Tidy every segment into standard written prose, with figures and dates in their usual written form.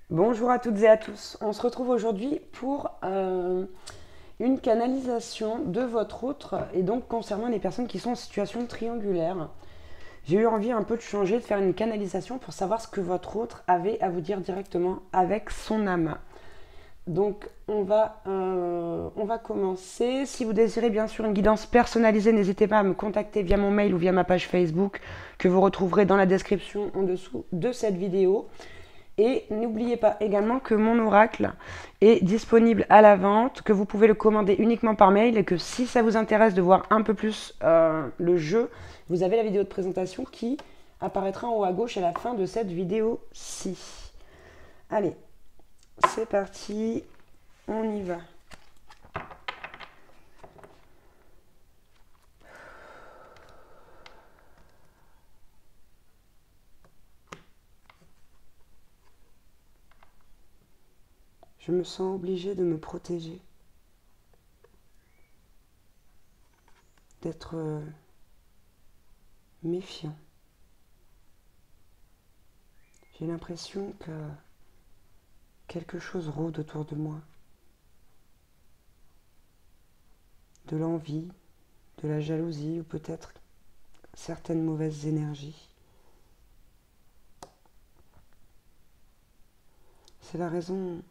Bonjour à toutes et à tous. On se retrouve aujourd'hui pour une canalisation de votre outre et donc concernant les personnes qui sont en situation triangulaire. J'ai eu envie un peu de changer, de faire une canalisation pour savoir ce que votre outre avait à vous dire directement avec son âme. Donc on va commencer. Si vous désirez bien sûr une guidance personnalisée, n'hésitez pas à me contacter via mon mail ou via ma page Facebook que vous retrouverez dans la description en dessous de cette vidéo. Et n'oubliez pas également que mon oracle est disponible à la vente, que vous pouvez le commander uniquement par mail et que si ça vous intéresse de voir un peu plus le jeu, vous avez la vidéo de présentation qui apparaîtra en haut à gauche à la fin de cette vidéo-ci. Allez, c'est parti, on y va. Je me sens obligée de me protéger, d'être méfiant. J'ai l'impression que quelque chose rôde autour de moi, de l'envie, de la jalousie ou peut-être certaines mauvaises énergies. C'est la raison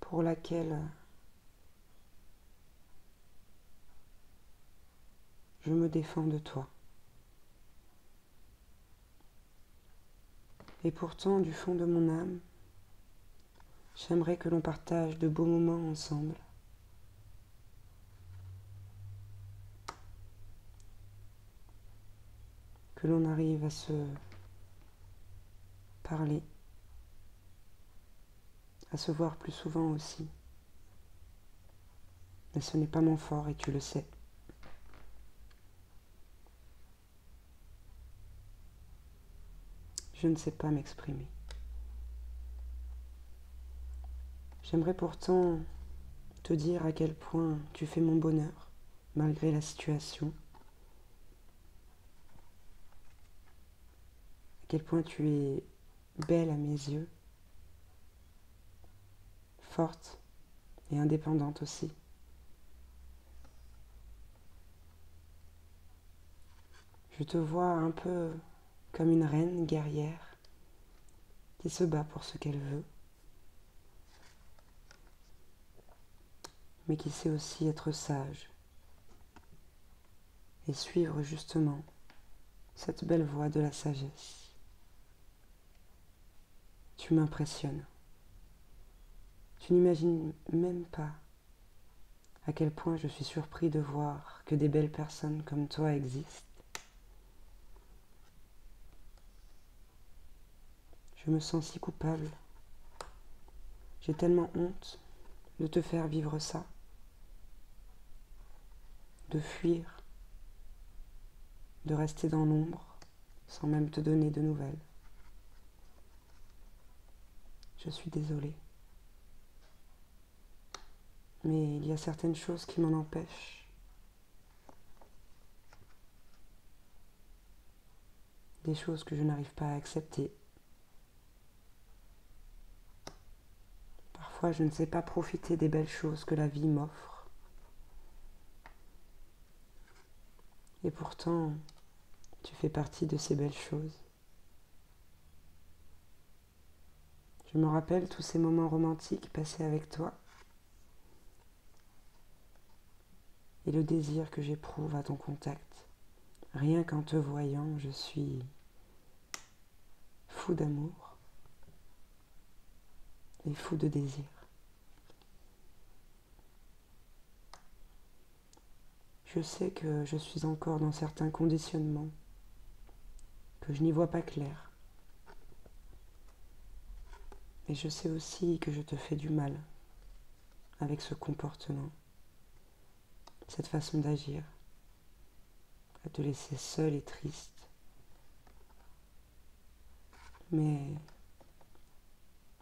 pour laquelle je me défends de toi. Et pourtant, du fond de mon âme, j'aimerais que l'on partage de beaux moments ensemble. Que l'on arrive à se parler, à se voir plus souvent aussi. Mais ce n'est pas mon fort et tu le sais. Je ne sais pas m'exprimer. J'aimerais pourtant te dire à quel point tu fais mon bonheur, malgré la situation. À quel point tu es belle à mes yeux, forte et indépendante aussi. Je te vois un peu comme une reine guerrière qui se bat pour ce qu'elle veut, mais qui sait aussi être sage et suivre justement cette belle voie de la sagesse. Tu m'impressionnes. Tu n'imagines même pas à quel point je suis surpris de voir que des belles personnes comme toi existent. Je me sens si coupable. J'ai tellement honte de te faire vivre ça, de fuir, de rester dans l'ombre sans même te donner de nouvelles. Je suis désolée. Mais il y a certaines choses qui m'en empêchent. Des choses que je n'arrive pas à accepter. Parfois, je ne sais pas profiter des belles choses que la vie m'offre. Et pourtant, tu fais partie de ces belles choses. Je me rappelle tous ces moments romantiques passés avec toi et le désir que j'éprouve à ton contact. Rien qu'en te voyant, je suis fou d'amour et fou de désir. Je sais que je suis encore dans certains conditionnements, que je n'y vois pas clair. Mais je sais aussi que je te fais du mal avec ce comportement, cette façon d'agir, à te laisser seule et triste. Mais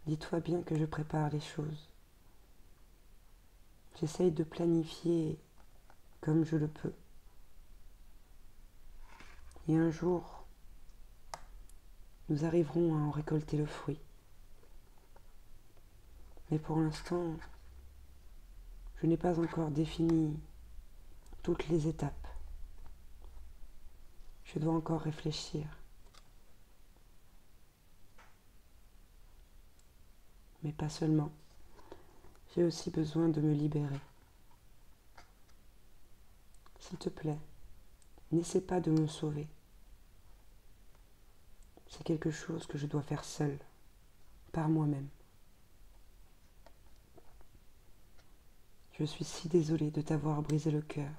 dis-toi bien que je prépare les choses. J'essaye de planifier comme je le peux. Et un jour, nous arriverons à en récolter le fruit. Mais pour l'instant, je n'ai pas encore défini toutes les étapes. Je dois encore réfléchir. Mais pas seulement. J'ai aussi besoin de me libérer. S'il te plaît, n'essaie pas de me sauver. C'est quelque chose que je dois faire seule, par moi-même. Je suis si désolée de t'avoir brisé le cœur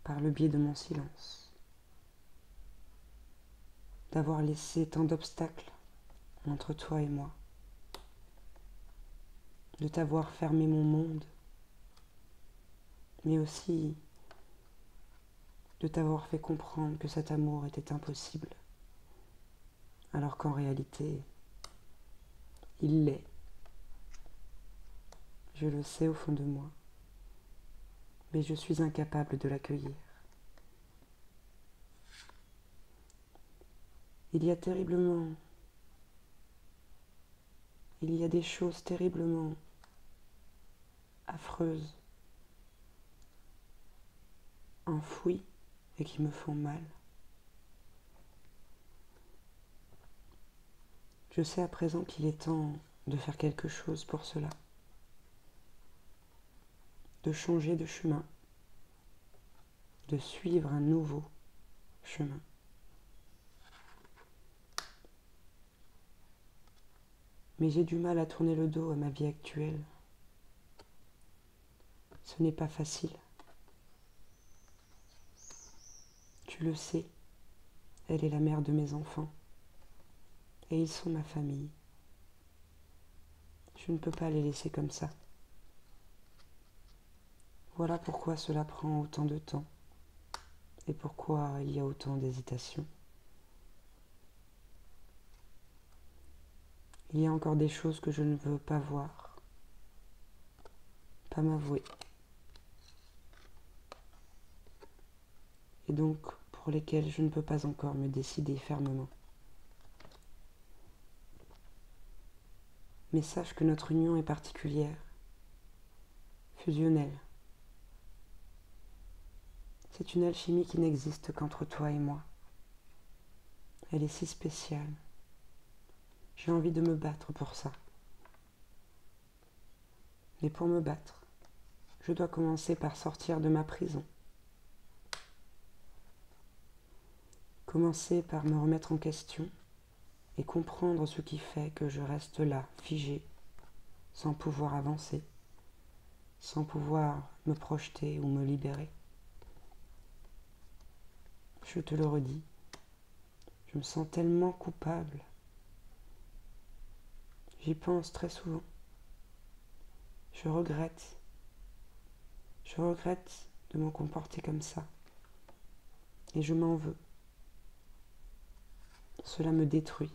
par le biais de mon silence, d'avoir laissé tant d'obstacles entre toi et moi, de t'avoir fermé mon monde, mais aussi de t'avoir fait comprendre que cet amour était impossible, alors qu'en réalité, il l'est. Je le sais au fond de moi, mais je suis incapable de l'accueillir. Il y a des choses terriblement affreuses, enfouies et qui me font mal. Je sais à présent qu'il est temps de faire quelque chose pour cela, de changer de chemin, de suivre un nouveau chemin. Mais j'ai du mal à tourner le dos à ma vie actuelle. Ce n'est pas facile. Tu le sais, elle est la mère de mes enfants. Et ils sont ma famille. Je ne peux pas les laisser comme ça. Voilà pourquoi cela prend autant de temps. Et pourquoi il y a autant d'hésitation. Il y a encore des choses que je ne veux pas voir, pas m'avouer. Et donc pour lesquelles je ne peux pas encore me décider fermement. Mais sache que notre union est particulière, fusionnelle. C'est une alchimie qui n'existe qu'entre toi et moi. Elle est si spéciale. J'ai envie de me battre pour ça. Mais pour me battre, je dois commencer par sortir de ma prison. Commencer par me remettre en question et comprendre ce qui fait que je reste là, figée, sans pouvoir avancer, sans pouvoir me projeter ou me libérer. Je te le redis, je me sens tellement coupable. J'y pense très souvent. Je regrette de me comporter comme ça. Et je m'en veux. Cela me détruit.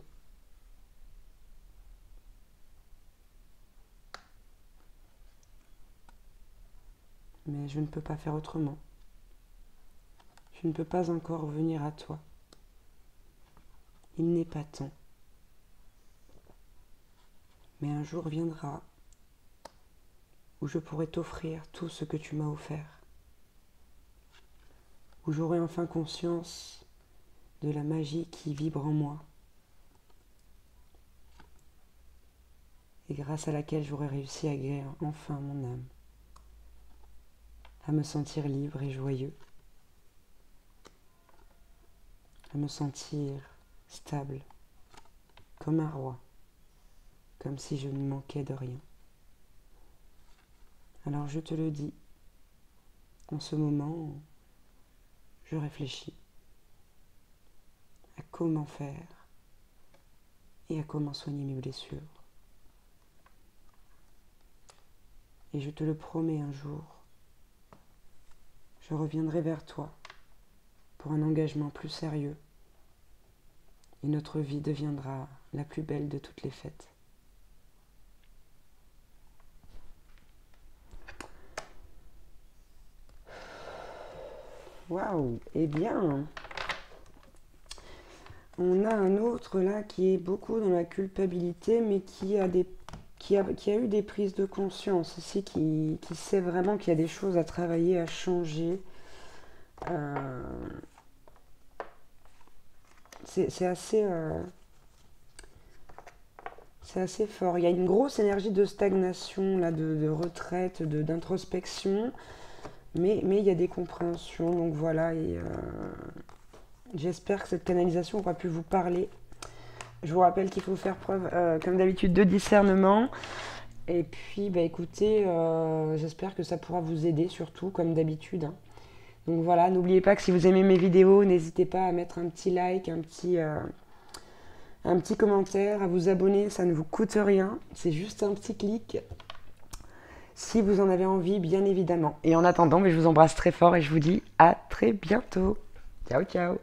Mais je ne peux pas faire autrement. Je ne peux pas encore revenir à toi. Il n'est pas temps. Mais un jour viendra où je pourrai t'offrir tout ce que tu m'as offert. Où j'aurai enfin conscience de la magie qui vibre en moi. Et grâce à laquelle j'aurai réussi à guérir enfin mon âme. À me sentir libre et joyeux. À me sentir stable, comme un roi, comme si je ne manquais de rien. Alors je te le dis, en ce moment, je réfléchis à comment faire et à comment soigner mes blessures. Et je te le promets un jour, je reviendrai vers toi pour un engagement plus sérieux et notre vie deviendra la plus belle de toutes les fêtes. Waouh, eh bien, On a un autre là qui est beaucoup dans la culpabilité, mais qui a eu des prises de conscience ici, qui sait vraiment qu'il y a des choses à travailler, à changer. Euh, c'est assez, c'est assez fort. Il y a une grosse énergie de stagnation, là, de retraite, d'introspection, mais il y a des compréhensions. Donc voilà, et j'espère que cette canalisation aura pu vous parler. Je vous rappelle qu'il faut faire preuve, comme d'habitude, de discernement. Et puis, bah, écoutez, j'espère que ça pourra vous aider, surtout, comme d'habitude, hein. Donc voilà, n'oubliez pas que si vous aimez mes vidéos, n'hésitez pas à mettre un petit like, un petit commentaire, à vous abonner, ça ne vous coûte rien. C'est juste un petit clic, si vous en avez envie, bien évidemment. Et en attendant, mais je vous embrasse très fort et je vous dis à très bientôt. Ciao, ciao.